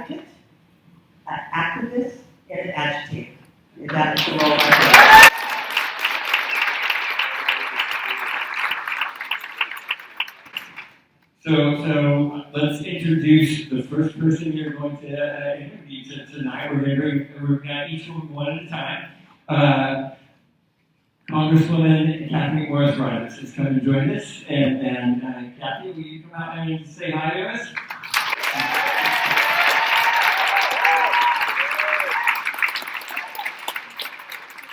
advocate, an activist, and an agitator. And that is the role I play. So let's introduce the first person you're going to interview tonight. We're going to each one at a time. Congresswoman Cathy Rodgers is coming to join us. And Cathy, will you come out and say hi to us?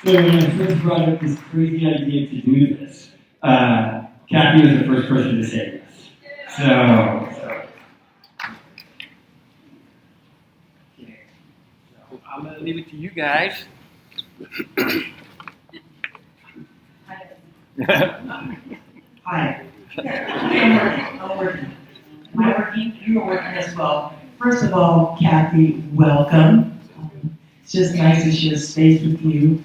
So when I first brought up this crazy idea to do this, Cathy was the first person to say yes. So I'm going to leave it to you guys. Hi. I'm working. Am I working? You are working as well. First of all, Cathy, welcome. It's just nice to share space with you.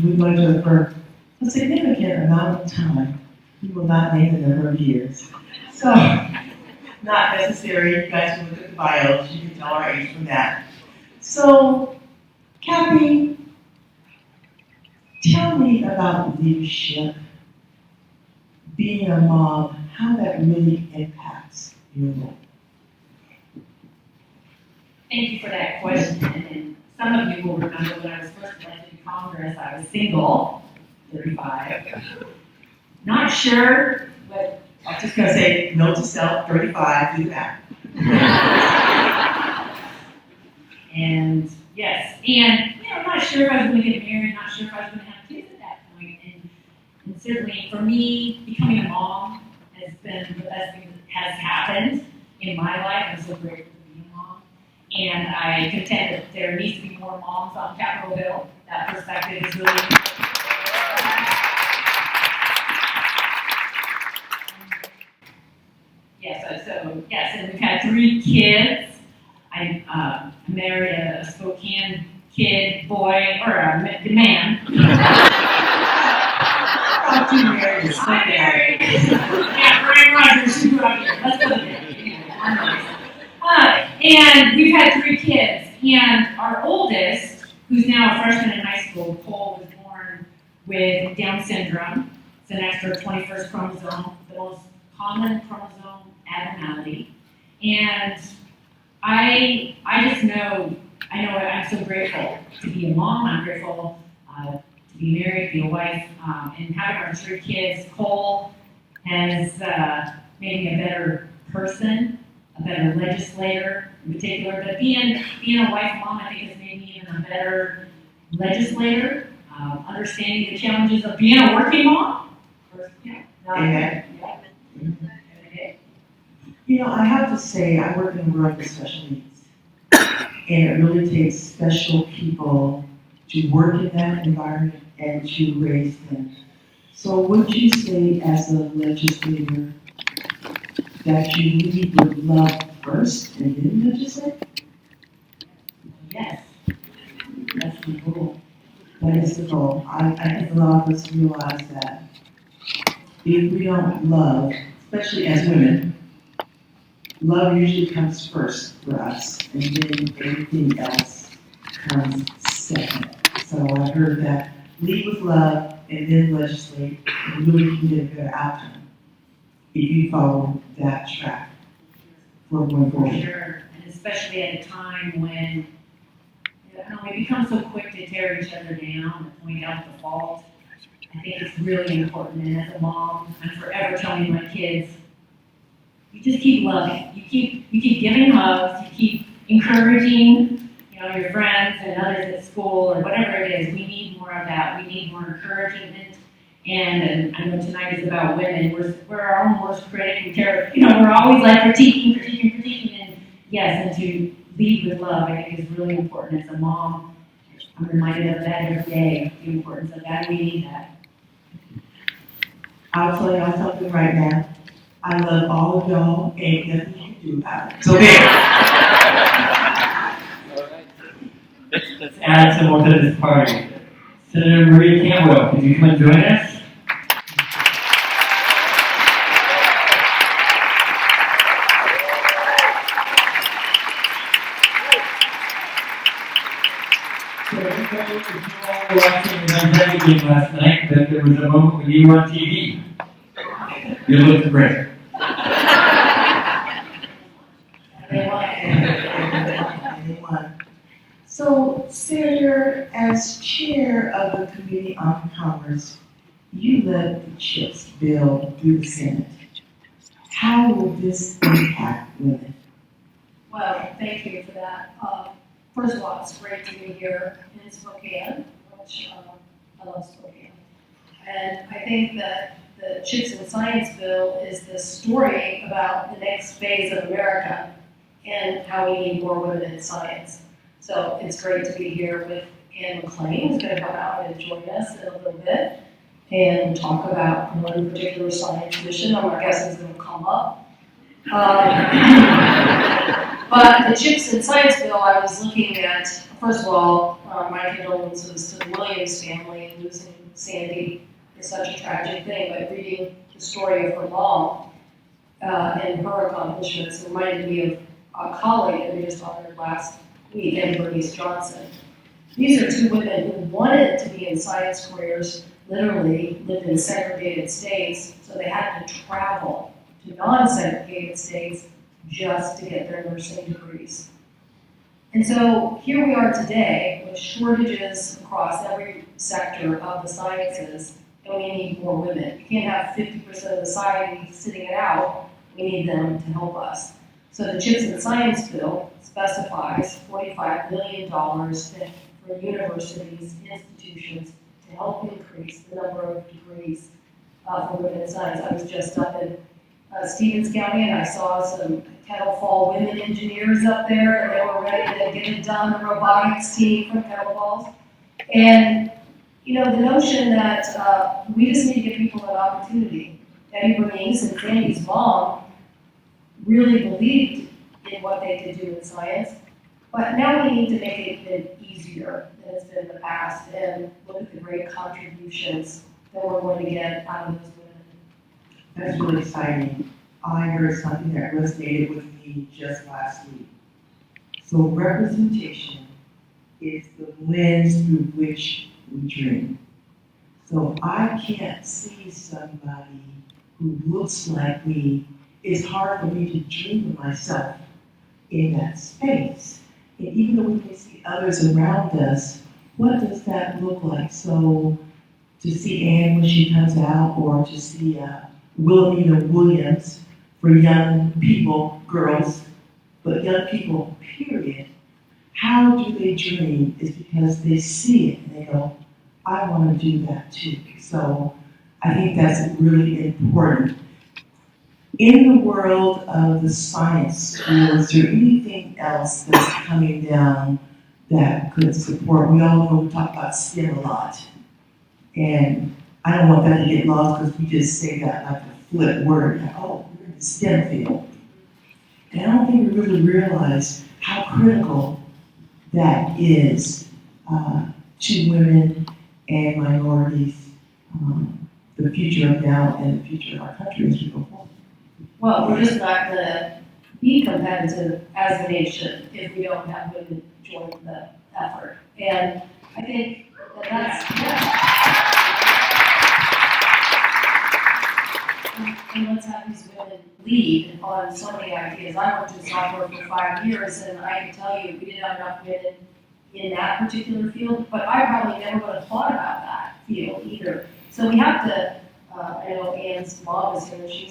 We've known each other for a significant amount of time. We will not name the number of years. So, not necessary. You guys can look at the bios. You can tell our age from that. So, Cathy, tell me about leadership, being a mom, how that really impacts your role. Thank you for that question. And some of you will remember when I was first elected to Congress, I was single, 35. Not sure what. I'm just going to say, note to self, 35, do that. And yes, and not sure if I was going to get married, not sure if I was going to have kids at that point. And certainly for me, becoming a mom has been the best thing that has happened in my life. I'm so grateful to be a mom. And I contend that there needs to be more moms on Capitol Hill. That perspective is really important. Yes, and we've had 3 kids. I married a Spokane kid, boy, or a man. I'm married. I'm married. Yeah, Brian Rodgers, who grew up here. Let's go there. And we've had 3 kids. And our oldest, who's now a freshman in high school, Cole, was born with Down syndrome. It's an extra 21st chromosome, the most common chromosome abnormality. And I just know I'm so grateful to be a mom. I'm grateful to be married, be a wife, and having our 3 kids. Cole has made me a better person, a better legislator in particular. But being a wife and mom, I think, has made me even a better legislator, understanding the challenges of being a working mom. Amen. I have to say, I work in a world with special needs. And it really takes special people to work in that environment and to raise them. So would you say, as a legislator, that you lead with love first and then legislate? Yes. That's the goal. That is the goal. I think a lot of us realize that if we don't love, especially as women, love usually comes first for us, and then everything else comes second. So I heard that lead with love and then legislate, and really can get a better outcome if you follow that track for going forward. Sure, and especially at a time when we become so quick to tear each other down and point out the fault. I think it's really important, and as a mom, I'm forever telling my kids, you just keep loving. You keep giving hugs. You keep encouraging, your friends and others at school or whatever it is. We need more of that. We need more encouragement. And I know tonight is about women. We're our own worst critic. We're always like critiquing. And yes, and to lead with love, I think, is really important. As a mom, I'm reminded of that every day. The importance of that. We need that. I'll tell y'all something right now. I love all of y'all, ain't nothing you can do about it. So there. Let's add some more to this party. Senator Maria Cantwell, could you come and join us? if you all were watching the Fantastic game last night, that there was a moment when you were on TV. You looked great. So, Senator, as chair of the Committee on Commerce, you led the CHIPS bill through the Senate. How will this impact women? Well, thank you for that. First of all, it's great to be here in Spokane, which I love Spokane. And I think that the CHIPS and Science Bill is the story about the next phase of America and how we need more women in science. So it's great to be here with Anne McClain, who's going to come out and join us in a little bit and talk about one particular science mission. I'm guessing is going to come up. But the CHIPS and Science Bill, I was looking at, first of all, my condolences to the Williams family. Losing Sandy is such a tragic thing, but reading the story of her mom and her accomplishments reminded me of a colleague that we just honored last week, Bernice Johnson. These are two women who wanted to be in science careers, literally lived in segregated states, so they had to travel to non-segregated states just to get their nursing degrees. And so here we are today with shortages across every sector of the sciences, and we need more women. You can't have 50% of society sitting it out. We need them to help us. So the CHIPS and Science Bill specifies $45 million for universities, institutions, to help increase the number of degrees for women in science. I was just up in Stevens County, and I saw some Kettle Fall women engineers up there, and they were ready to get it done, the robotics team from Kettle Falls. And, you know, the notion that we just need to give people an opportunity. Eddie Bernice and Sandy's mom really believed in what they could do in science, but now we need to make it even easier than it's been in the past, and look at the great contributions that we're going to get out of those women. That's really exciting. I heard something that resonated with me just last week. So representation is the lens through which we dream. So I can't see somebody who looks like me. It's hard for me to dream of myself in that space. And even though we can see others around us, what does that look like? So to see Anne when she comes out, or to see Wilhelmina Williams for young people, girls, but young people, period. How do they dream is because they see it and they go, I want to do that too. So I think that's really important. In the world of the science school, is there anything else that's coming down that could support? We all know we talk about STEM a lot. And I don't want that to get lost because we just say that like a flip word. Like, oh, we're in the STEM field. And I don't think we really realize how critical that is to women and minorities, the future of now and the future of our country as we go forward. Well, we're just not going to be competitive as a nation if we don't have women join the effort. And I think that's, and let's have these women lead on so many ideas. I worked in software for 5 years, and I can tell you, we didn't have enough women in that particular field, but I probably never would have thought about that field either. So we have to, I know Anne's mom is here, she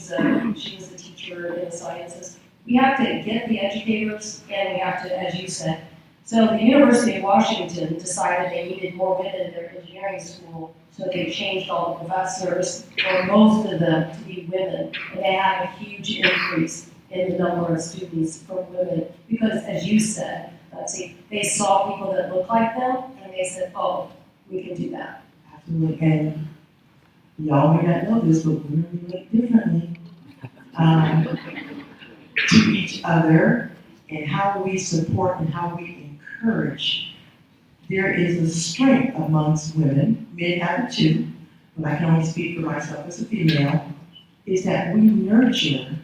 was a teacher in the sciences. We have to get the educators, and we have to, as you said, so the University of Washington decided they needed more women in their engineering school, so they changed all the professors, or most of them, to be women, and they had a huge increase in the number of students from women, because as you said, Betsy, they saw people that looked like them, and they said, oh, we can do that. Absolutely, and y'all may not know this, but women relate differently to each other, and how we support and how we encourage. There is a strength amongst women, men have it too, but I can only speak for myself as a female, is that we nurture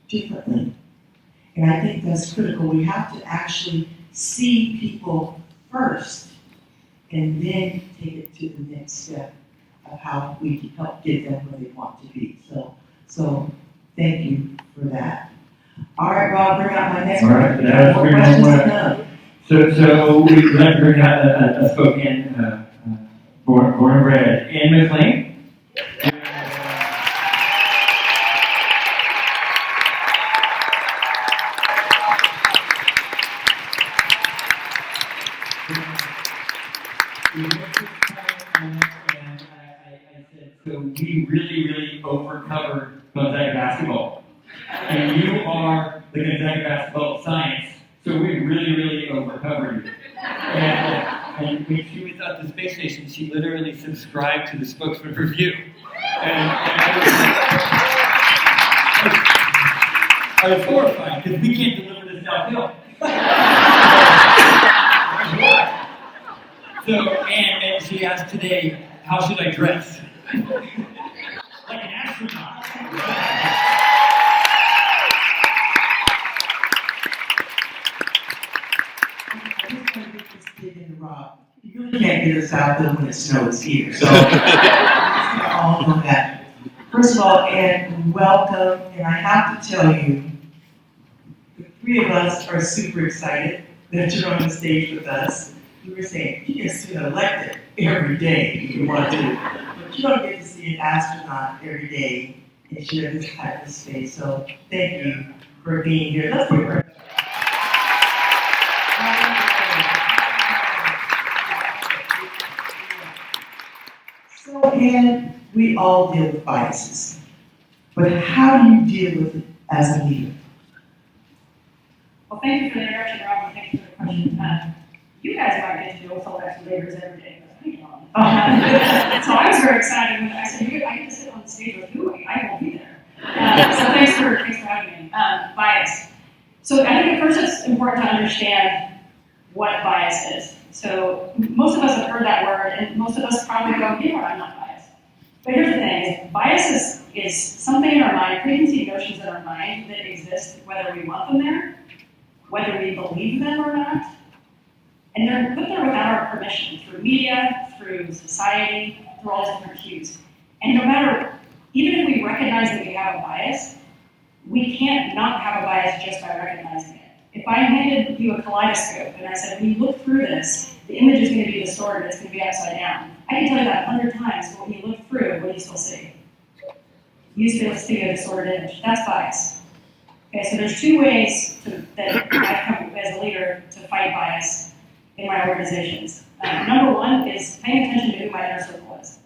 differently. And I think that's critical. We have to actually see people first and then take it to the next step of how we can help get them where they want to be. So thank you for that. All right, Rob, bring out my next All right, one. that's More pretty questions much- to come. So we'd like to bring out a Spokane, born and bred, Anne McClain. So we really overcovered Gonzaga basketball. And you are the Gonzaga basketball of science, so we really overcovered you. And when she was at the space station, she literally subscribed to the Spokesman-Review. And I was horrified, because we can't deliver this downhill. And she asked today, how should I dress? Like an astronaut. I just want to get this kid in the rock. You really can't get us out there when it snows either. So I'm just gonna all know that. First of all, Anne, welcome. And I have to tell you, the three of us are super excited that you're on the stage with us. You were saying you can get elected every day if you want to, but you don't get to see an astronaut every day and share this type of space. So thank you for being here. Let's give her. So, Anne, we all deal with biases, but how do you deal with it as a leader? Well, thank you for the introduction, Rob, and thank you for the question. You guys might get to deal with election leaders every day, but I don't. So I was very excited when I said, I get to sit on the stage with who? I won't be there. So thanks for having me. Bias. So I think at first it's important to understand what bias is. So most of us have heard that word, and most of us probably go, yeah, I'm not biased. But here's the thing, is bias is something in our mind, preconceived notions in our mind that exist whether we want them there, whether we believe them or not. And they're put there without our permission, through media, through society, through all these different cues. And no matter, even if we recognize that we have a bias, we can't not have a bias just by recognizing it. If I handed you a kaleidoscope and I said, when you look through this, the image is going to be distorted, it's going to be upside down. I can tell you that 100 times, but when you look through, what do you still see? You still see a distorted image. That's bias. Okay, so there's two ways that I've come as a leader to fight bias in my organizations. Number one is paying attention to who my inner circle is.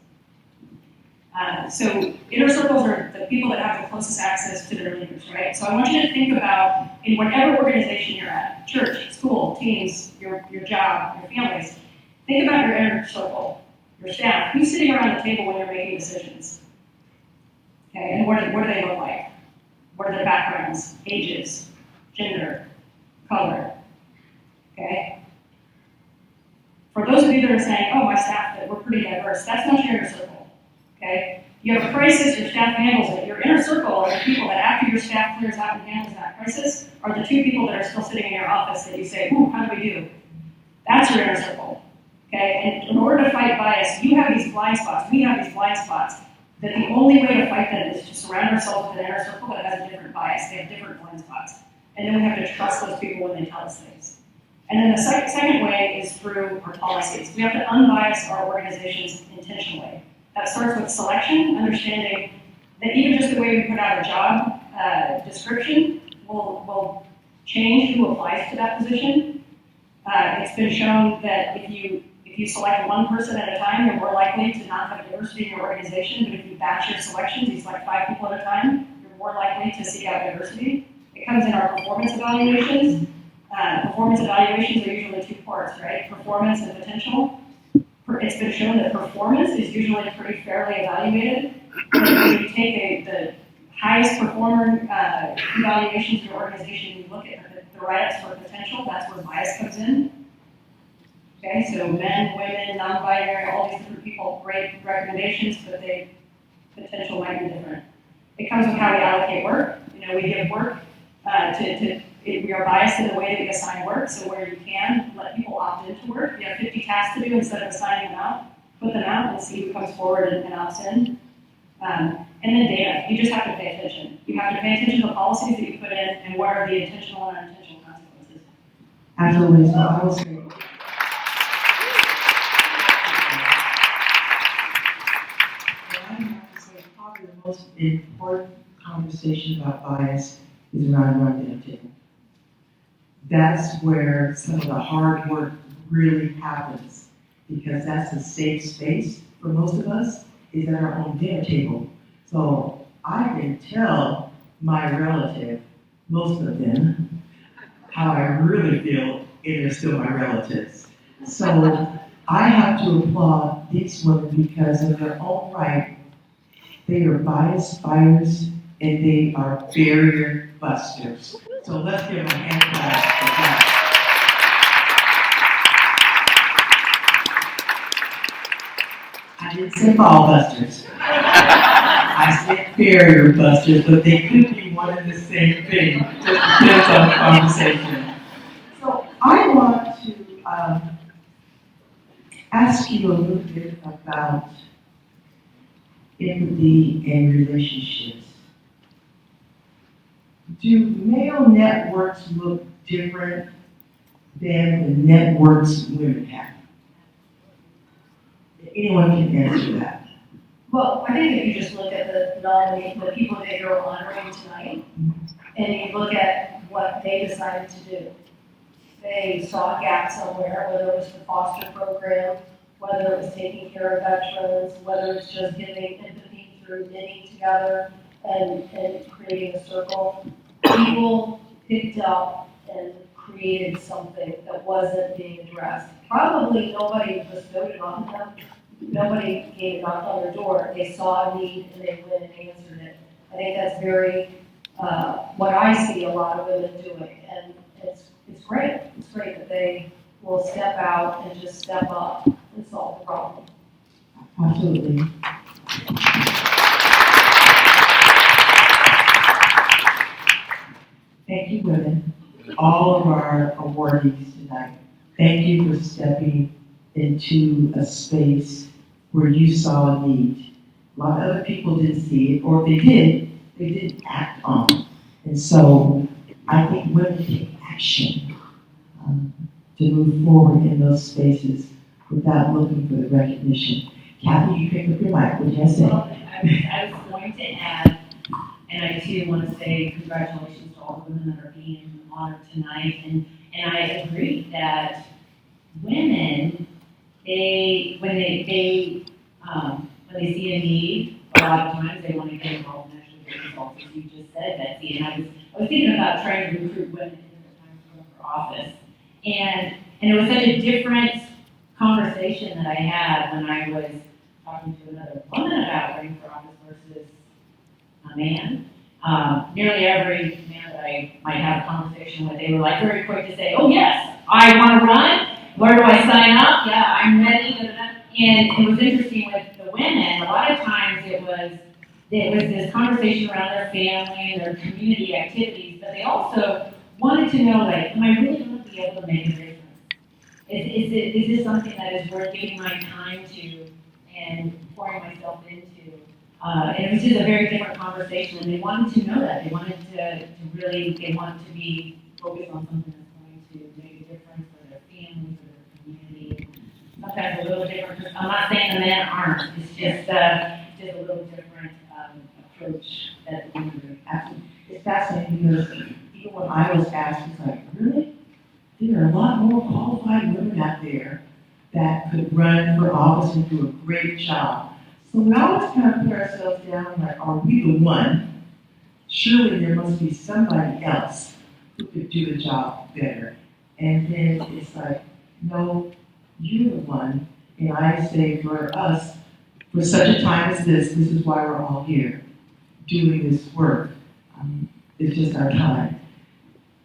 So inner circles are the people that have the closest access to their leaders, right? So I want you to think about, in whatever organization you're at, church, school, teams, your job, your families, think about your inner circle, your staff. Who's sitting around the table when you're making decisions? Okay, and what do they look like? What are their backgrounds, ages, gender, color? Okay? For those of you that are saying, oh, my staff, that we're pretty diverse, that's not your inner circle. Okay? You have a crisis, your staff handles it. Your inner circle are the people that after your staff clears out and handles that crisis are the two people that are still sitting in your office that you say, ooh, how do we do? That's your inner circle. Okay? And in order to fight bias, you have these blind spots, we have these blind spots, that the only way to fight them is to surround ourselves with an inner circle that has a different bias. They have different blind spots. And then we have to trust those people when they tell us things. And then the second way is through our policies. We have to unbias our organizations intentionally. That starts with selection, understanding that even just the way we put out a job description will change who applies to that position. It's been shown that if you select one person at a time, you're more likely to not have diversity in your organization. But if you batch your selections, you select 5 people at a time, you're more likely to seek out diversity. It comes in our performance evaluations. Performance evaluations are usually 2 parts, right? Performance and potential. It's been shown that performance is usually pretty fairly evaluated. When you take the highest performer evaluations in your organization, you look at the write-ups for potential, that's where bias comes in. Okay, so men, women, non-binary, all these different people, great recommendations, but they potential might be different. It comes with how we allocate work. You know, we give work we are biased in the way that we assign work, so where you can, let people opt into work. If you have 50 has to do instead of assigning them out. Put them out and see who comes forward and opts in. And then data. You just have to pay attention. You have to pay attention to the policies that you put in and what are the intentional and unintentional consequences. Absolutely. So I will say, I have to say, probably the most important conversation about bias is around our dinner table. That's where some of the hard work really happens, because that's a safe space for most of us, is at our own dinner table. So I can tell my relative, most of them, how I really feel, and they're still my relatives. So I have to applaud these women because of their own right. They are bias fighters and they are barrier busters. So let's give them a hand clap for that. I didn't say ball busters. I said barrier busters, but they could be one and the same thing. Just depends on the conversation. So I want to ask you a little bit about empathy and relationships. Do male networks look different than the networks women have? Anyone can answer that. Well, I think if you just look at the people that you're honoring tonight, and you look at what they decided to do. They saw a gap somewhere, whether it was the foster program, whether it was taking care of veterans, whether it's just giving empathy through knitting together and creating a circle. People picked up and created something that wasn't being addressed. Probably nobody just voted on them. Nobody came and knocked on their door. They saw a need and they went and answered it. I think that's very what I see a lot of women doing, and it's great. It's great that they will step out and just step up and solve the problem. Absolutely. Thank you, women, all of our awardees tonight. Thank you for stepping into a space where you saw a need. A lot of other people didn't see it, or if they did, they didn't act on it. And so I think women take action to move forward in those spaces without looking for the recognition. Cathy, you pick up your mic. What do you say? Well, I was going to add, and I too want to say congratulations to all the women that are being honored tonight. And I agree that women, when they see a need, a lot of times they want to get involved and actually get results, as you just said, Betsy. And I was thinking about trying to recruit women in the time to run for office. And it was such a different conversation that I had when I was talking to another woman about running for office versus a man. Nearly every man that I might have a conversation with, they were like very quick to say, "Oh yes, I want to run. Where do I sign up? Yeah, I'm ready." And it was interesting with the women. A lot of times it was this conversation around their family and their community activities, but they also wanted to know, like, am I really going to be able to make a difference? Is this something that is worth giving my time to and pouring myself into? And it was just a very different conversation, and they wanted to know that. They wanted they wanted to be focused on something that's going to make a difference for their family, for their community. Sometimes a little different. I'm not saying the men aren't. It's just a little different approach that the women are. It's fascinating because even when I was asked, it's like, really? There are a lot more qualified women out there that could run for office and do a great job. So we always kind of put ourselves down, like, are we the one? Surely there must be somebody else who could do the job better. And then it's like, no, you're the one. And I say for us, for such a time as this is why we're all here, doing this work. It's just our time.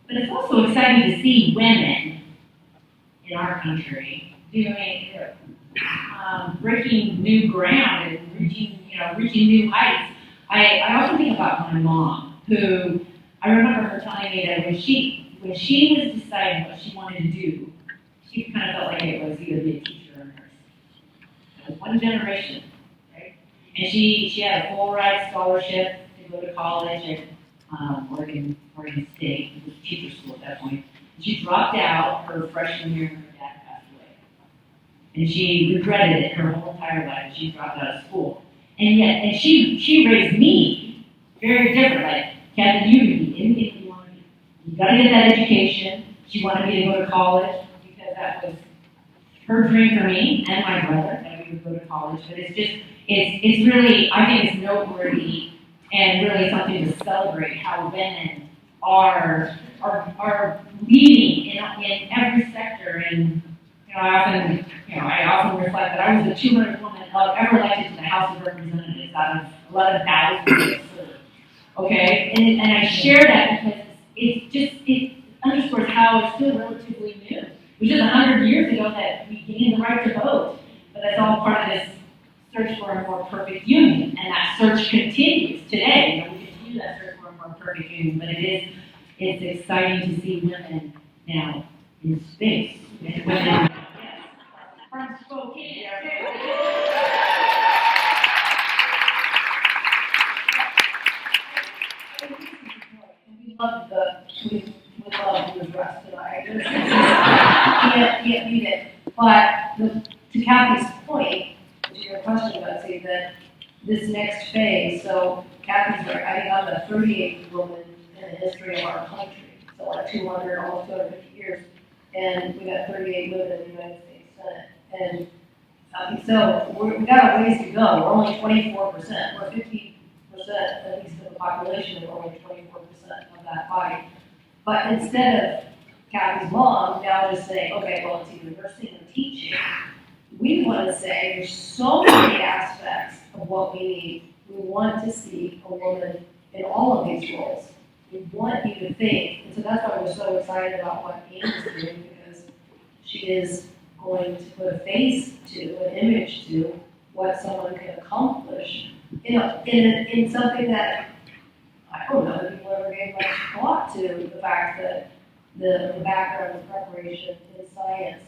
But it's also exciting to see women in our country breaking new ground and reaching new heights. I often think about my mom, who I remember her telling me that when she was deciding what she wanted to do, she kind of felt like it was either be a teacher or a nurse. It was one generation, right? And she had a full ride scholarship to go to college at Oregon State. It was a teacher school at that point. And she dropped out her freshman year when her dad passed away. And she regretted it her whole entire life. She dropped out of school. And she raised me very different. Like, Cathy, you can be anything you want to be. You got to get that education. She wanted me to go to college because that was her dream for me and my brother, that we would go to college. But it's really, I think it's noteworthy and really something to celebrate how women are leading in every sector. And I often reflect that I was the 200th woman ever elected to the House of Representatives out of 11,000 served. Okay, and I share that because it underscores how it's still relatively new. It was just 100 years ago that we gained the right to vote, but that's all part of this search for a more perfect union, and that search continues today. We continue that search for a more perfect union, but it's exciting to see women now in space. And women from Spokane. We love the rest tonight. Can't beat it. But to Cathy's point, to your question, Betsy, that this next phase, so Cathy's right, I think I'm the 38th woman in the history of our country. So like 200, almost 250 years. And we got 38 women in the United States Senate. And so we've got a ways to go. We're only 24%. We're 50%, at least of the population, and we're only 24% of that body. But instead of Cathy's mom now just saying, okay, well, it's either nursing or teaching, we want to say there's so many aspects of what we need. We want to see a woman in all of these roles. We want you to think, and so that's why we're so excited about what Anne is doing, because she is going to put a face to, an image to, what someone can accomplish in something that, I don't know that people ever gave much thought to, the fact that the background and preparation in science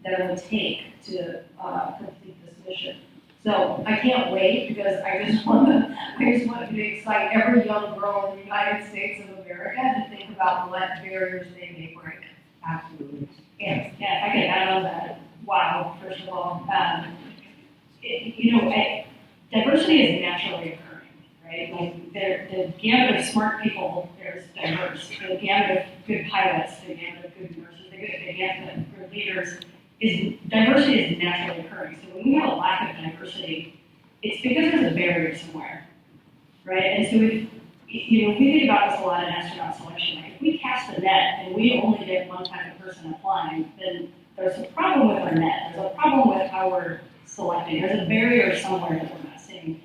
that it would take to complete this mission. So I can't wait, because I just want to excite every young girl in the United States of America to think about what barriers they may break. Absolutely. Yes, yeah, if I could add on that. Wow, first of all, diversity is naturally occurring, right? Like the gamut of smart people is diverse. The gamut of good pilots, the gamut of good nurses, the gamut of good leaders diversity is naturally occurring. So when we have a lack of diversity, it's because there's a barrier somewhere, right? And so we think about this a lot in astronaut selection. Like if we cast a net and we only get one type of person applying, then there's a problem with our net. There's a problem with how we're selecting. There's a barrier somewhere that we're not seeing.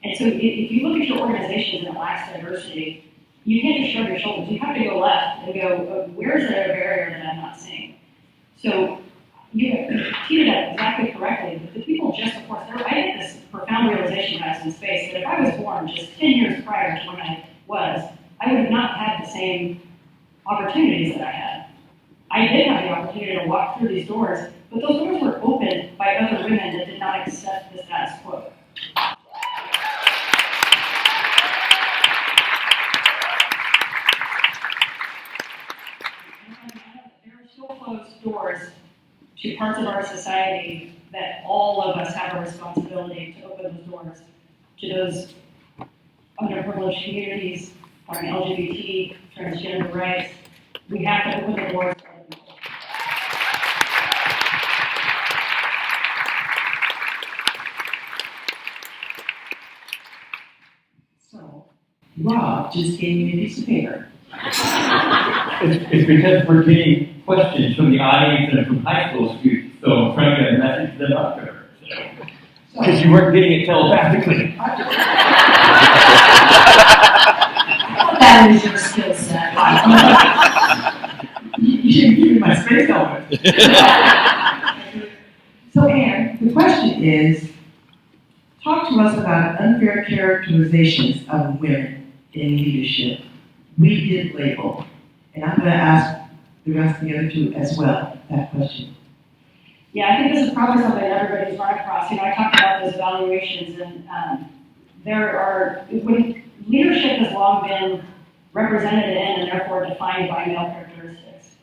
And so if you look at your organizations and it lacks diversity, you can't just shrug your shoulders. You have to go left and go, where's there a barrier that I'm not seeing? So you teed it up exactly correctly, but the people just before us, I had this profound realization when I was in space that if I was born just 10 years prior to when I was, I would have not had the same opportunities that I had. I did have the opportunity to walk through these doors, but those doors were opened by other women that did not accept the status quo. There are still closed doors to parts of our society that all of us have a responsibility to open those doors to those underprivileged communities, our LGBT, transgender rights. We have to open the doors for other people. So, Rob just gave me a piece of paper. It's because we're getting questions from the audience and from high school students, so I'm trying to message them up to her. Because you weren't getting it telepathically. That is your skill set. You didn't give me my space element. So, Anne, the question is, talk to us about unfair characterizations of women in leadership. We did label, and I'm going to ask the rest of the other two as well that question. Yeah, I think this is probably something that everybody's run across. You know, I talked about those evaluations, and when leadership has long been represented in and therefore defined by male characteristics.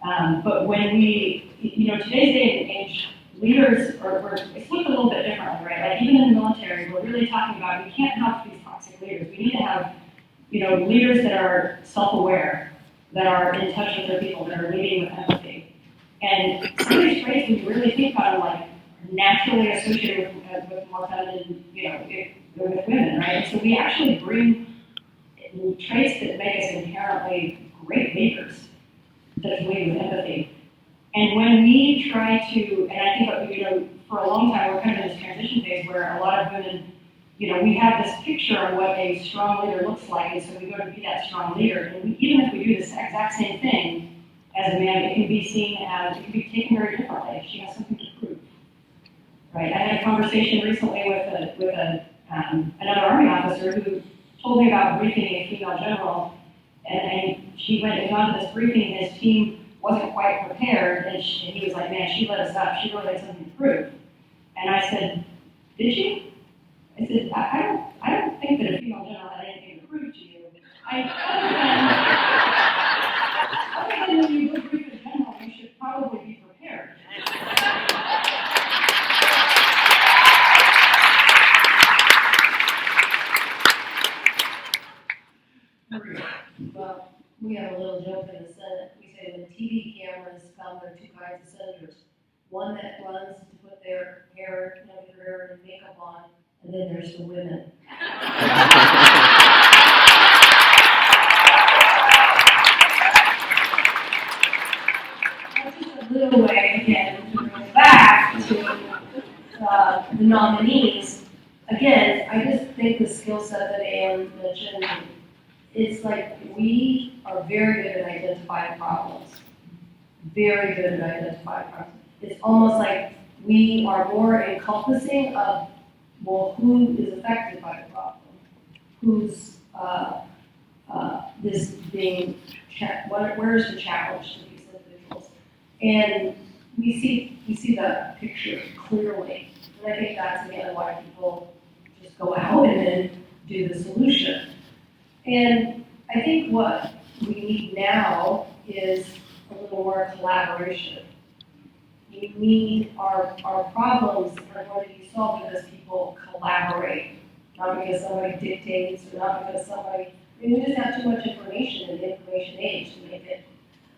But when today's day and age, leaders it's looked a little bit differently, right? Like even in the military, we're really talking about we can't have these toxic leaders. We need to have, leaders that are self-aware, that are in touch with their people, that are leading with empathy. And some of these traits, when you really think about them, like naturally associated with more feminine, with women, right? So we actually bring traits that make us inherently great leaders that lead with empathy. And when we try to, and I think, for a long time, we're kind of in this transition phase where a lot of women, we have this picture of what a strong leader looks like, and so we go to be that strong leader. And even if we do this exact same thing as a man, it can be taken very differently. She has something to prove, right? I had a conversation recently with another Army officer who told me about briefing a female general, and she went and gone to this briefing, and his team wasn't quite prepared, and he was like, man, she let us up, she really had something to prove. And I said, did she? I said, I don't think that a female general had anything to prove to you. Other than when you go brief a general, you should probably be prepared. Well, we have a little joke in the Senate. We say when TV cameras come, there are two kinds of senators. One that runs to put their hair, their hair and makeup on, and then there's the women. That's just a little way, again, to bring back to the nominees. Again, I just think the skill set that Anne mentioned, it's like we are very good at identifying problems. Very good at identifying problems. It's almost like we are more encompassing of, well, who is affected by the problem? Who's this being, where's the challenge to these individuals? And we see that picture clearly. And I think that's again why people just go out and then do the solution. And I think what we need now is a little more collaboration. We need our problems are going to be solved because people collaborate, not because somebody dictates or not because somebody, we just have too much information in the information age to make it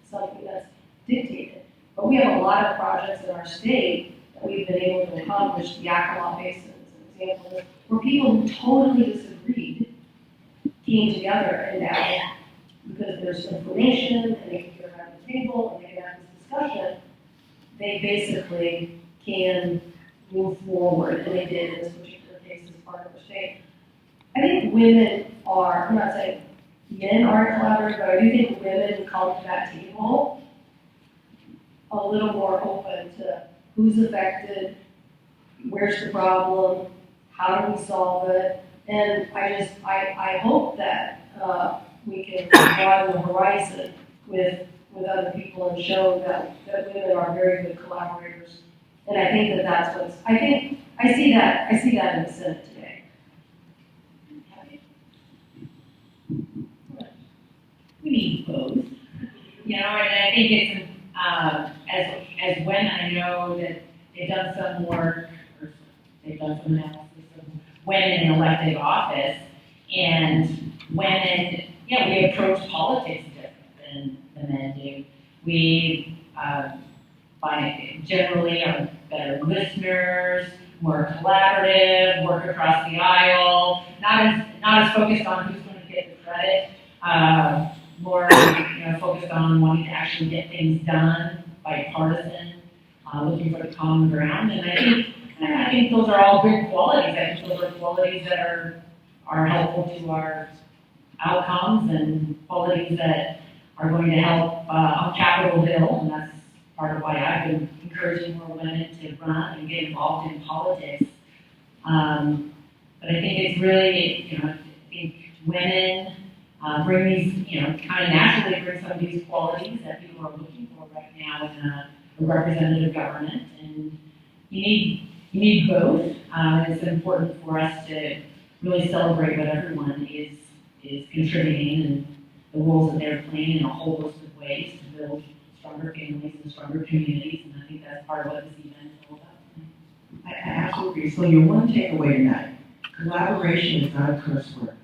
something that's dictated. But we have a lot of projects in our state that we've been able to accomplish. The Yakima Basin is an example where people who totally disagreed came together, and now because there's information and they can get around the table and they can have this discussion, they basically can move forward, and they did in this particular case as part of our state. I think women are, I'm not saying men aren't collaborative, but I do think women come to that table a little more open to who's affected, where's the problem, how do we solve it, and I hope that we can broaden the horizon with other people and show that women are very good collaborators. And I think that's what's, I see that in the Senate today. We need both. And I think it's, as when I know that they've done some work, or they've done some analysis of women in elective office, and women, we approach politics different than men do. We generally are better listeners, more collaborative, work across the aisle, not as focused on who's going to get the credit, more focused on wanting to actually get things done, bipartisan, looking for the common ground. And I think those are all good qualities. I think those are qualities that are helpful to our outcomes and qualities that are going to help on Capitol Hill, and that's part of why I've been encouraging more women to run and get involved in politics. But I think it's really, I think women bring these, kind of naturally bring some of these qualities that people are looking for right now in a representative government. And And you need both. It's important for us to really celebrate what everyone is contributing and the roles that they're playing in a whole host of ways to build stronger families and stronger communities, and I think that's part of what this event is all about. I absolutely agree. So your one takeaway tonight, collaboration is not a curse word.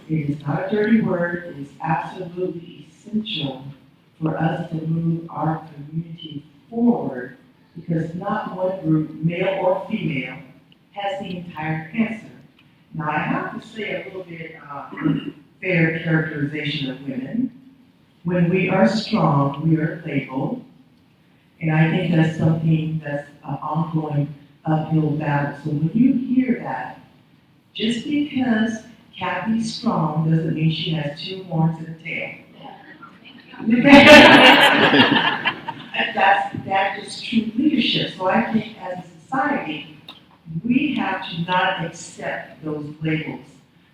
It is not a dirty word. It is absolutely essential for us to move our community forward, because not one group, male or female, has the entire answer. Now, I have to say a little bit fair characterization of women. When we are strong, we are labeled, and I think that's something that's an ongoing uphill battle. So when you hear that, just because Cathy's strong doesn't mean she has two horns and a tail. That is true leadership. So I think as a society, we have to not accept those labels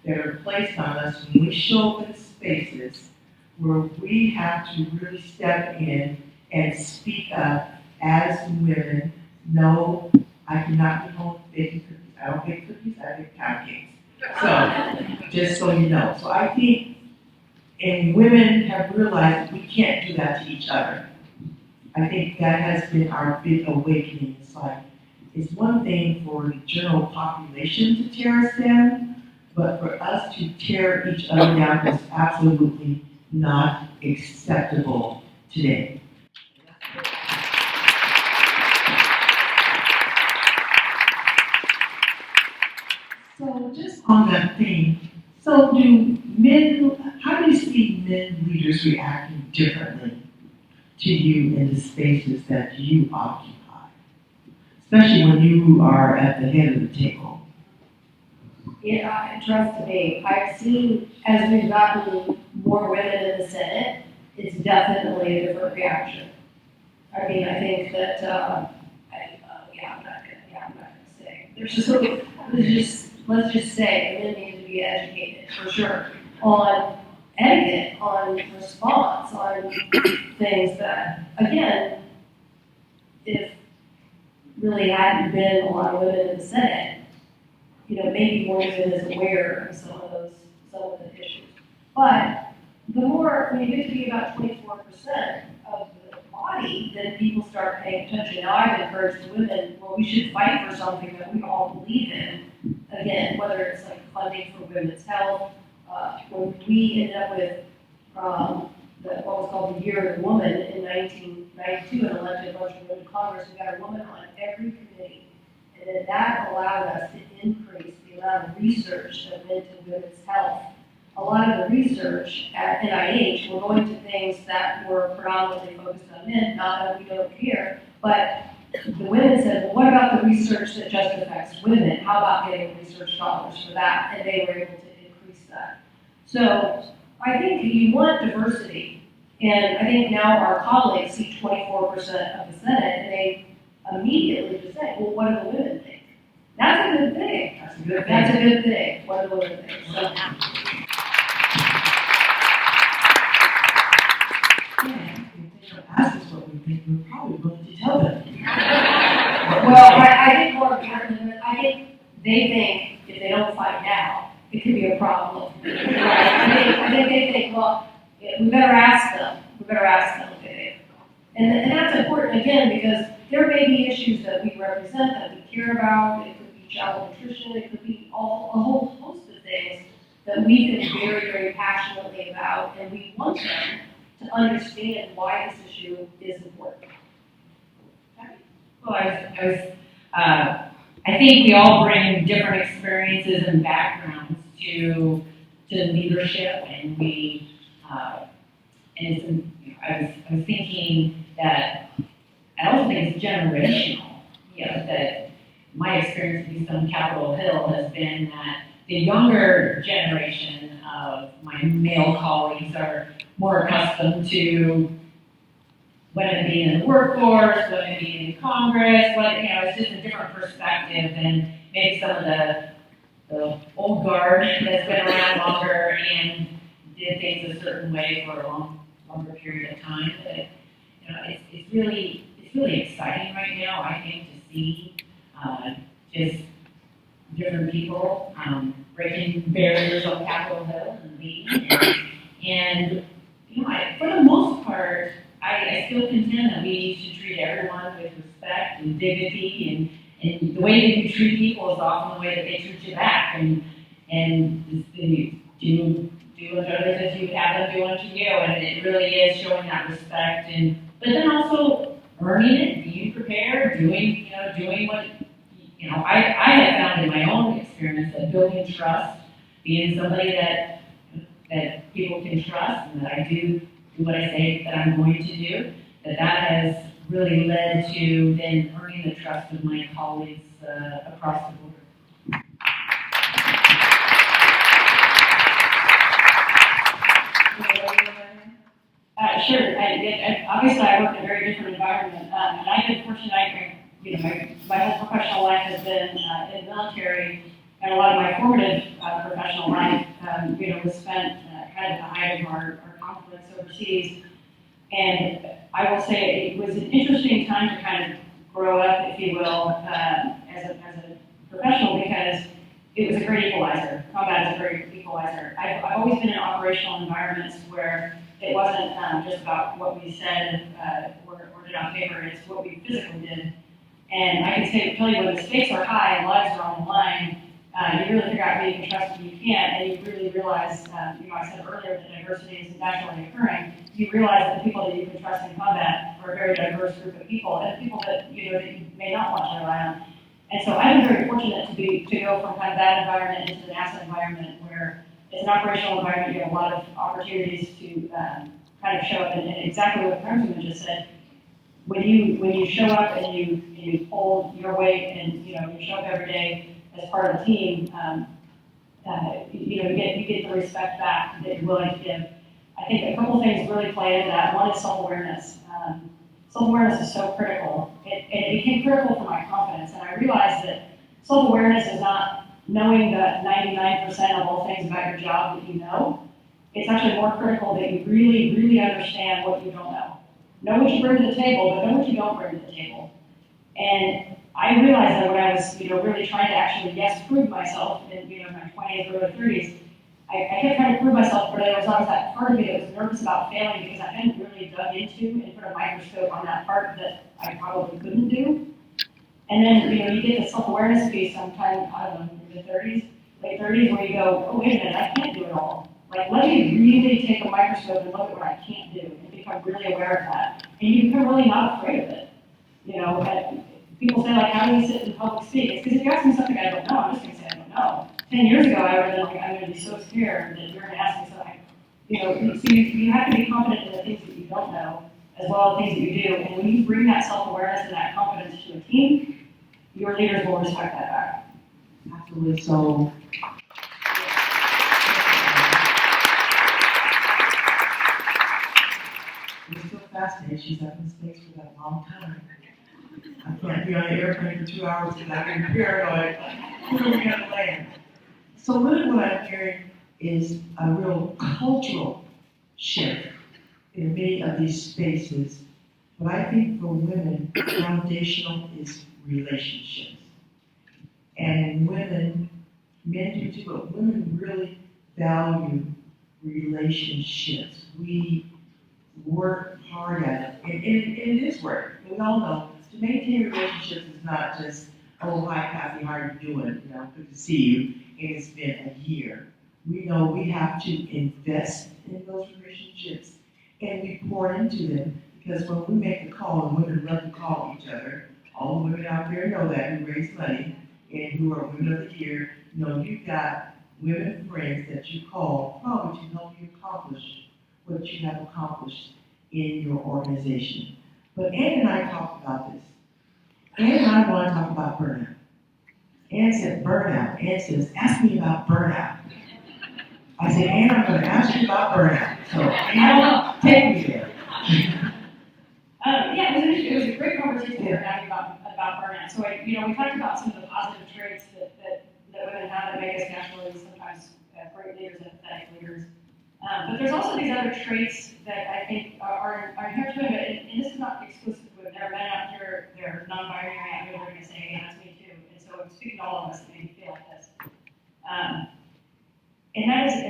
that are placed on us when we show up in spaces where we have to really step in and speak up as women. No, I cannot be home baking cookies. I don't bake cookies, I bake pound cakes. So, just so you know. So I think, and women have realized that we can't do that to each other. I think that has been our big awakening. It's like, it's one thing for the general population to tear us down, but for us to tear each other down is absolutely not acceptable today. So just on that theme, so how do you see men leaders reacting differently to you in the spaces that you occupy, especially when you are at the head of the table? Yeah, trust me, I've seen, as we've gotten more women in the Senate, it's definitely a different reaction. I mean, I think that, I'm not gonna say. Let's just say women need to be educated, for sure, on etiquette, on response, on things that, again, if really hadn't been a lot of women in the Senate, maybe more women is aware of some of the issues. But the more, when you get to be about 24% of the body, then people start paying attention. Now, I've encouraged women, well, we should fight for something that we all believe in. Again, whether it's like funding for women's health, when we ended up with what was called the Year of the Woman in 1992 and elected a bunch of women to Congress, we got a woman on every committee. And then that allowed us to increase the amount of research that went to women's health. A lot of the research at NIH were going to things that were predominantly focused on men, not that we don't care, but the women said, well, what about the research that just affects women? How about getting research dollars for that? And they were able to increase that. So I think you want diversity. And I think now our colleagues see 24% of the Senate, and they immediately just say, well, what do the women think? That's a good thing. That's a good thing. What do the women think? So, Ask us what we think, we're probably willing to tell them. well, I think more importantly, I think they think if they don't fight now, it could be a problem. Right? I think they think, well, we better ask them. We better ask them what they think. And that's important, again, because there may be issues that we represent, that we care about. It could be child nutrition. It could be a whole host of things that we feel very, very passionately about, and we want them to understand why this issue is important. Well, I think we all bring different experiences and backgrounds to leadership, and I was thinking that I also think it's generational. That my experience at least on Capitol Hill has been that the younger generation of my male colleagues are more accustomed to women being in the workforce, women being in Congress, it's just a different perspective than maybe some of the old guard that's been around longer and did things a certain way for a longer period of time. But it's it's really exciting right now, I think, to see just different people breaking barriers on Capitol Hill and leading. And you know, for the most part, I still contend that we should treat everyone with respect and dignity, and the way that you treat people is often the way that they treat you back. And you do unto others as you would have them do unto you, and it really is showing that respect. But then also earning it, being prepared, doing what I have found in my own experience that building trust, being somebody that people can trust, and that I do what I say that I'm going to do, that has really led to then earning the trust of my colleagues across the board. Sure. Obviously, I work in a very different environment, and I've been fortunate. My whole professional life has been in the military, and a lot of my formative professional life, was spent kind of at the height of our conflicts overseas. And I will say it was an interesting time to kind of grow up, if you will, as a professional, because it was a great equalizer. Combat is a great equalizer. I've always been in operational environments where it wasn't just about what we said or did on paper, it's what we physically did. And I can tell you when the stakes are high and lives are on the line, you really figure out who you can trust and you can't, and you really realize, I said earlier that diversity is naturally occurring. You realize that the people that you can trust in combat are a very diverse group of people, and people that you may not want to rely on. And so I've been very fortunate to go from kind of that environment into the NASA environment, where it's an operational environment. You have a lot of opportunities to kind of show up, and exactly what the congresswoman just said. When you show up and you hold your weight, and you show up every day as part of a team, you get the respect back that you're willing to give. I think a couple things really play into that. One is self-awareness. Self-awareness is so critical. It became critical for my confidence, and I realized that self-awareness is not knowing that 99% of all things about your job that you know. It's actually more critical that you really, really understand what you don't know. Know what you bring to the table, but know what you don't bring to the table. And I realized that when I was, really trying to actually, prove myself in, my 20s, early 30s, I kept trying to prove myself, but there was always that part of me that was nervous about failing because I hadn't really dug into and put a microscope on that part that I probably couldn't do. And then, you get the self-awareness piece sometime, I don't know, in the 30s, late 30s, where you go, oh, wait a minute, I can't do it all. Like, let me really take a microscope and look at what I can't do and become really aware of that. And you become really not afraid of it. People say, like, how do you sit in public speak? It's because if you ask me something I don't know, I'm just going to say I don't know. 10 years ago, I would have been like, I'm going to be so scared that you're going to ask me something. So you have to be confident in the things that you don't know, as well as things that you do. And when you bring that self-awareness and that confidence to a team, your leaders will respect that back. Absolutely. So, we're still fascinated. She's up in space for that long time. I can't be on the airplane for 2 hours because I'm getting paranoid. When are we going to land? So really what I'm hearing is a real cultural shift in many of these spaces. But I think for women, foundational is relationships. And women, men do too, but women really value relationships. We work hard at it, and it is work. We all know to maintain relationships is not just, oh, hi, Cathy, how are you doing? Good to see you. And it's been a year. We know we have to invest in those relationships, and we pour into them, because when we make a call, and women love to call each other, all the women out there know that, who raise money, and who are Women of the Year, you've got women friends that you call probably to help you accomplish what you have accomplished in your organization. But Anne and I talked about this. Anne and I want to talk about burnout. Anne said burnout. Anne says, ask me about burnout. I said, Anne, I'm going to ask you about burnout. So, Anne, take me there. It was a great conversation we were having about burnout. So, we talked about some of the positive traits that women have that make us naturally sometimes great leaders and empathetic leaders. But there's also these other traits that I think are inherent to women, and this is not exclusive to women. There are men out non-binary out there, they're going to say, hey, that's me too. And so I'm speaking to all of us that maybe feel like this. And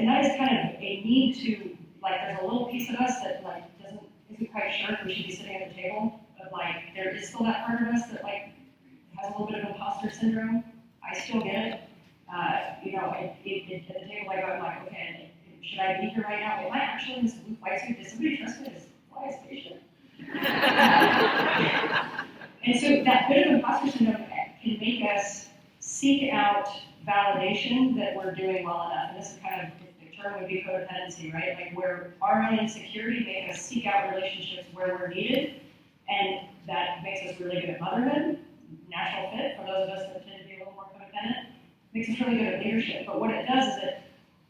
that is kind of a need to, like, there's a little piece of us that, like, isn't quite sure if we should be sitting at the table, but, like, there is still that part of us that, like, has a little bit of imposter syndrome. I still get it. At the table, like, I'm like, okay, should I be here right now? Am I actually in this blue flight suit? Does somebody trust me to fly a spaceship? And so that bit of imposter syndrome can make us seek out validation that we're doing well enough. And this is kind of, the term would be codependency, right? Like where our own insecurity makes us seek out relationships where we're needed, and that makes us really good at motherhood, natural fit for those of us that tend to be a little more codependent, makes us really good at leadership. But what it does is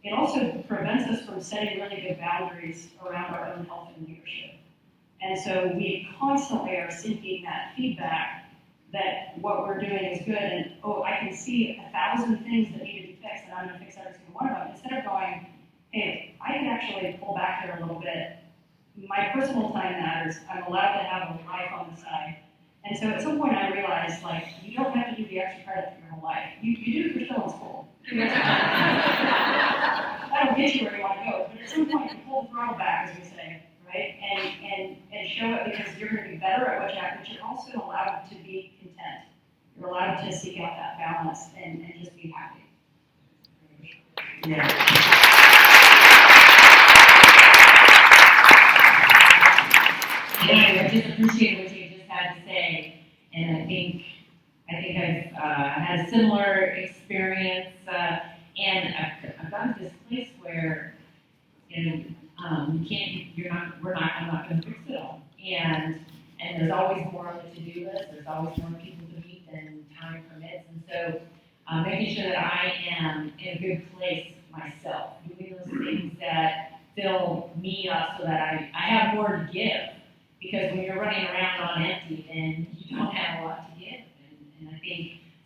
it also prevents us from setting really good boundaries around our own health and leadership. And so we constantly are seeking that feedback that what we're doing is good, and I can see 1,000 things that need to be fixed, and I'm going to fix every single one of them, instead of going, hey, I can actually pull back here a little bit. My personal time matters. I'm allowed to have a life on the side. And so at some point I realized, like, you don't have to do the extra credit for your whole life. You do if you're still in school. That'll get you where you want to go. But at some point you pull the throttle back, as we say, right? And show it, because you're going to be better at what you have, but you're also allowed to be content. You're allowed to seek out that balance and just be happy. Yeah. I just appreciate what you just had to say, and I think I've had a similar experience, and I've gotten to this place where, I'm not going to fix it all, and there's always more on the to-do list. There's always more people to meet than time permits, and so making sure that I am in a good place myself, doing those things that fill me up so that I have more to give. Because when you're running around on empty, then you don't have a lot to give. And I think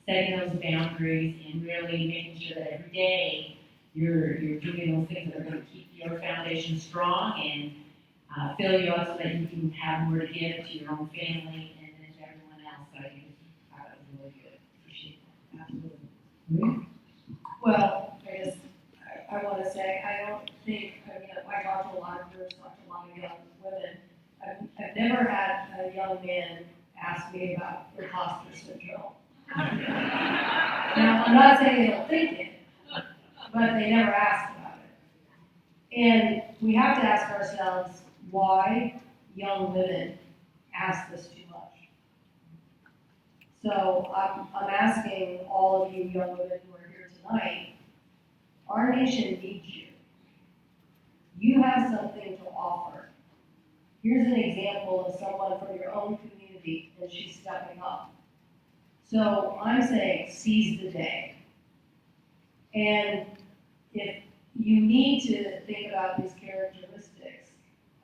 setting those boundaries and really making sure that every day you're doing those things that are going to keep your foundation strong and fill you up so that you can have more to give to your own family and then to everyone else. So I think that was really good. Appreciate that. Absolutely. Well, I want to say, I talk to a lot of girls, talk to a lot of young women. I've never had a young man ask me about imposter syndrome. Now, I'm not saying they don't think it, but they never ask about it. And we have to ask ourselves why young women ask this too much. So I'm asking all of you young women who are here tonight, our nation needs you. You have something to offer. Here's an example of someone from your own community and she's stepping up. So I'm saying seize the day. And if you need to think about these characteristics,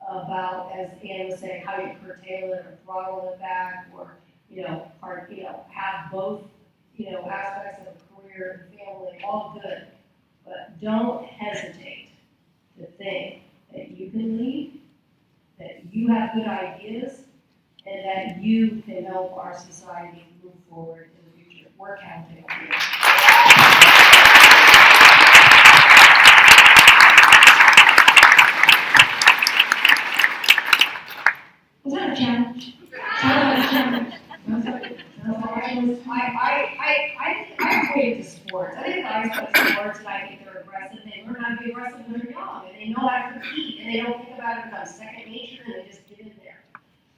about, as Anne was saying, how you curtail it or throttle it back, or have both aspects of a career and family, all good. But don't hesitate to think that you can lead, that you have good ideas, and that you can help our society move forward in the future. We're counting on you. Was that a challenge? I equate to sports. I think guys play sports and I think they're aggressive. They learn how to be aggressive when they're young, and they know how to compete, and they don't think about it become second nature, and they just get in there.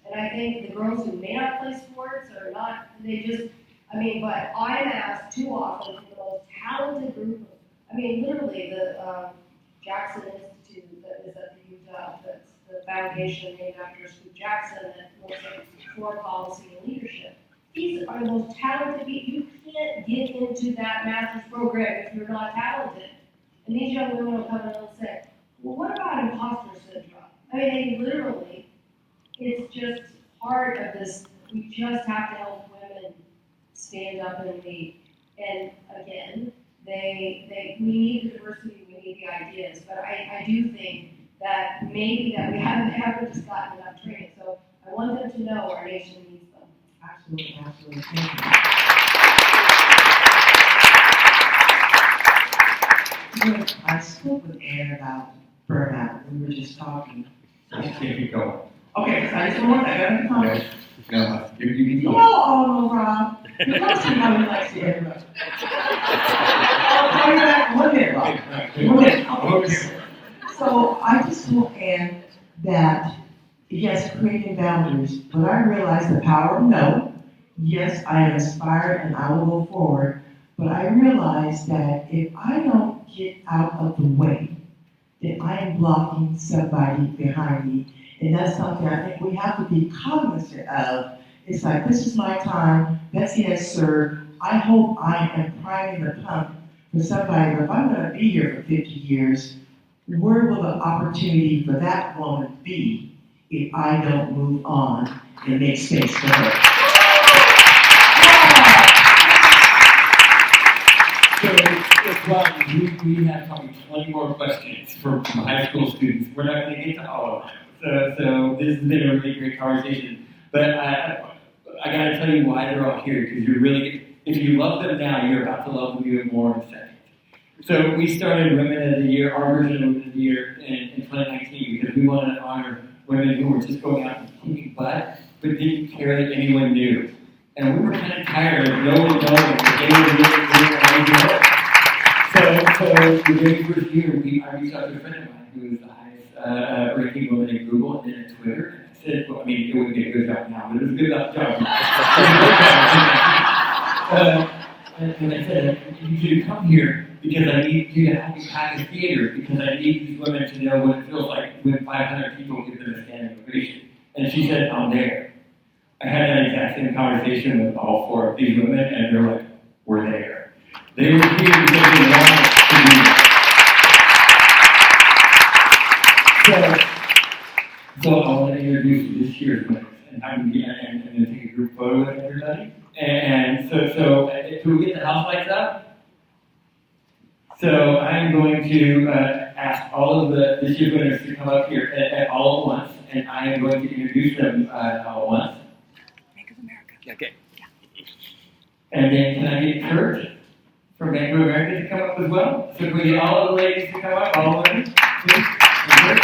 And I think the girls who may not play sports or not, but I'm asked too often for the most talented group of, literally the Jackson Institute that is at the UW, that's the foundation named after Scoop Jackson that looks at foreign policy and leadership. These are the most talented people. You can't get into that master's program if you're not talented. And these young women will come in and say, well, what about imposter syndrome? They literally, it's just part of this. We just have to help women stand up and lead. And again, we need the diversity, we need the ideas. But I do think that maybe that we haven't just gotten enough training. So I want them to know our nation needs them. Absolutely, absolutely. Thank you. You know, I spoke with Anne about burnout. We were just talking. Can't keep going. Okay, so I just want that. I got Okay. No, you keep no, going. oh, Rob. You don't see how he likes to interrupt. I'll call you back in 1 minute, Rob. 1 minute. Okay. So I just told Anne that, yes, creating boundaries, but I realize the power of no. Yes, I am inspired and I will go forward, but I realize that if I don't get out of the way, then I am blocking somebody behind me. And that's something I think we have to be cognizant of. It's like, this is my time, Betsy has served, I hope I am priming the pump for somebody, but if I'm gonna be here for 50 years, where will the opportunity for that woman be if I don't move on and make space for her? So, well, we have probably 20 more questions from high school students. We're not going to get to all of them. So this has been a really great conversation. But I got to tell you why they're all here, because you're really, if you love them now, you're about to love them even more in a second. So we started Women of the Year, our version of Women of the Year in 2019, because we wanted to honor women who were just going out and kicking butt, but didn't care that anyone knew. And we were kind of tired of no one knowing that anyone knew what we were going to do. So the very first year, I reached out to a friend of mine who was the highest ranking woman in Google and then in Twitter. And I said, well, I mean, it wouldn't be a good job now, but it was a good enough job. And I said, you should come here because I need you to help me pack a theater because I need these women to know what it feels like when 500 people give them a standing ovation. And she said, I'm there. I had that exact same conversation with all 4 of these women, and they're like, we're there. They were here because they wanted to be there. So I want to introduce you this year's winners and then take a group photo with everybody. And so can we get the house lights up? So I'm going to ask all of this year's winners to come up here at all at once, and I am going to introduce them all at once. Okay. And then can I get Kurt from Bank of America to come up as well? So can we get all of the ladies to come up, all of them, please? And Kurt?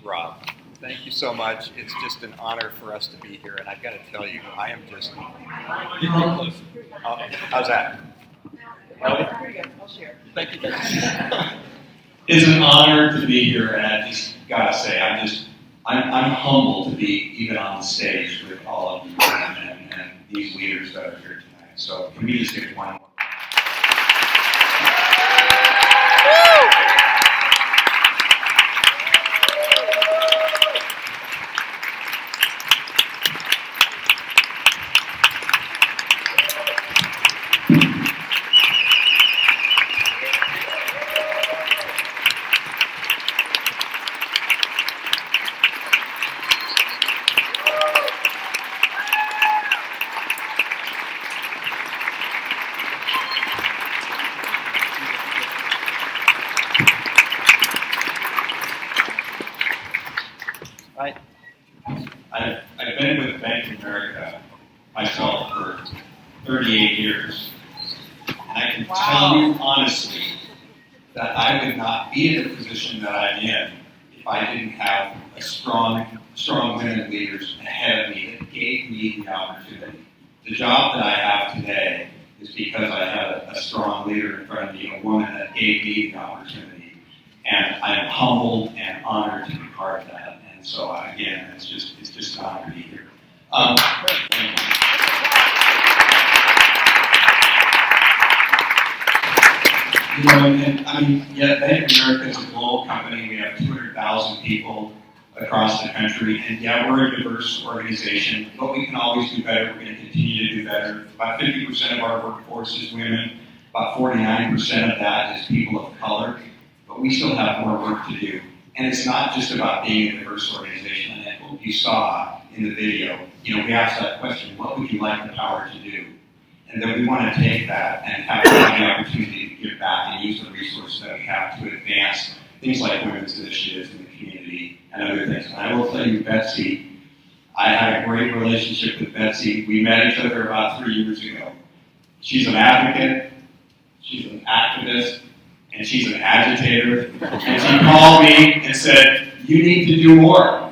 Rob, thank you so much. It's just an honor for us to be here, and I've got to tell you, I am just. You get close. Oh, how's that? Thank you. It's an honor to be here, and I just gotta say, I'm humbled to be even on the stage with all of you and these leaders that are here tonight. So can we just get one more? I've been with Bank of America myself for 38 years. And I can tell you honestly that I would not be in the position that I'm in if I didn't have a strong women leaders ahead of me that gave me the opportunity. The job that I have today is because I had a strong leader in front of me, a woman that gave me the opportunity. And I'm humbled and honored to be part of that. And so again, it's just an honor to be here. Thank you. You know, and I mean, yeah, Bank of America is a global company. We have 200,000 people across the country. And yeah, we're a diverse organization, but we can always do better. We're going to continue to do better. About 50% of our workforce is women. About 49% of that is people of color. But we still have more work to do. And it's not just about being a diverse organization. And I hope you saw in the video, we asked that question, what would you like the power to do? And then we want to take that and have the opportunity to give back and use the resources that we have to advance things like women's initiatives in the community and other things. And I will tell you, Betsy, I had a great relationship with Betsy. We met each other about 3 years ago. She's an advocate, she's an activist, and she's an agitator. And she called me and said, you need to do more.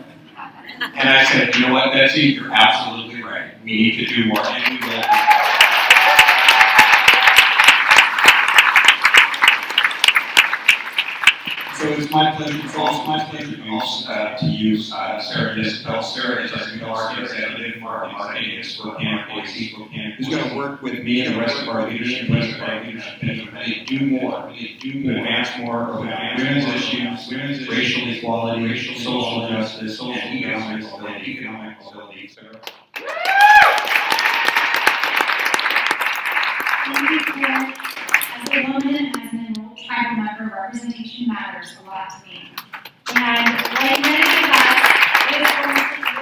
And I said, you know what, Betsy, you're absolutely right. We need to do more, and we will do more. So it's my pleasure, it's also my pleasure to use Sarah Disbell. Sarah is our executive for our marketing at Spokane City Council, who's going to work with me and the rest of our leadership team to do more, to advance more of women's issues, racial equality, social justice, and economic mobility. Sarah. Thank you, Claire. As a woman and as an enrolled tribal member, representation matters a lot to me. And like many of us, it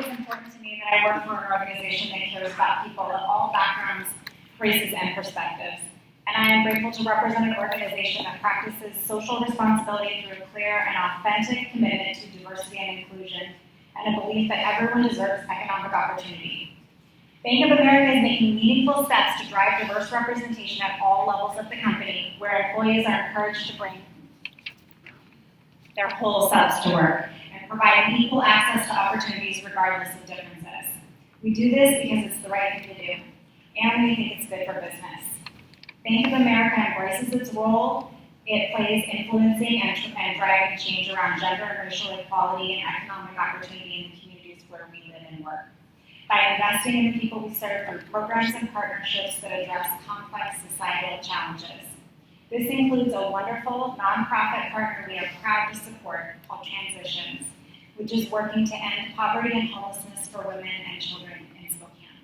is important to me that I work for an organization that cares about people of all backgrounds, races, and perspectives. And I am grateful to represent an organization that practices social responsibility through a clear and authentic commitment to diversity and inclusion, and a belief that everyone deserves economic opportunity. Bank of America is making meaningful steps to drive diverse representation at all levels of the company, where employees are encouraged to bring their whole selves to work and providing equal access to opportunities regardless of differences. We do this because it's the right thing to do, and we think it's good for business. Bank of America embraces its role it plays influencing and driving change around gender and racial equality and economic opportunity in the communities where we live and work, by investing in the people we serve through programs and partnerships that address complex societal challenges. This includes a wonderful nonprofit partner we are proud to support called Transitions, which is working to end poverty and homelessness for women and children in Spokane.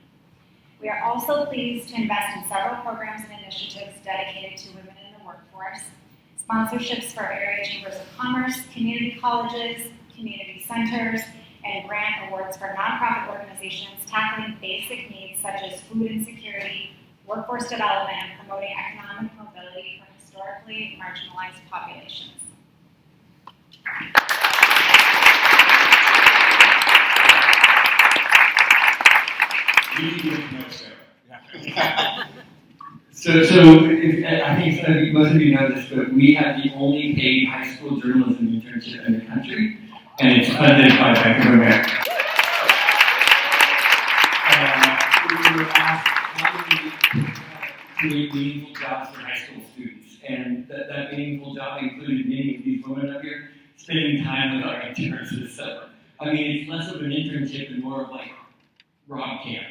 We are also pleased to invest in several programs and initiatives dedicated to women in the workforce, sponsorships for area chambers of commerce, community colleges, community centers, and grant awards for nonprofit organizations tackling basic needs such as food insecurity, workforce development, and promoting economic mobility for historically marginalized populations. You need to know Sarah. I think most of you know this, but we have the only paid high school journalism internship in the country, and it's funded by Bank of America. We were asked how do we create meaningful jobs for high school students, and that meaningful job included many of these women up here spending time with our interns this summer. I mean, it's less of an internship and more of like Rob Camp.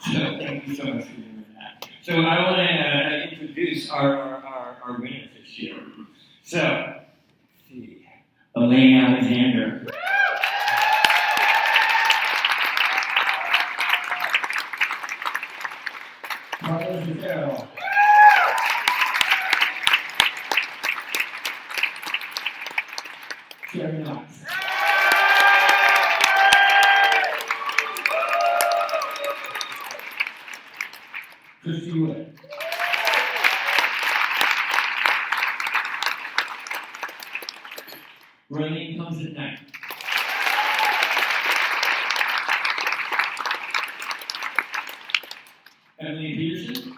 So thank you so much for doing that. So I want to introduce our winners this year. So, let's see, Elaine Alexander. Carlos Rivero. Sherry Knox. Christy Wood. Raylene comes at night. Emily Peterson.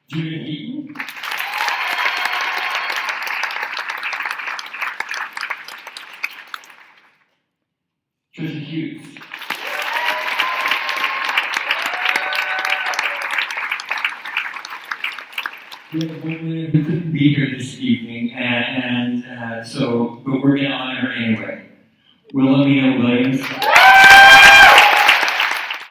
Judith Eaton. Trisha Hughes. We have one winner who couldn't be here this evening, but we're going to honor her anyway. Wilhelmina Williams.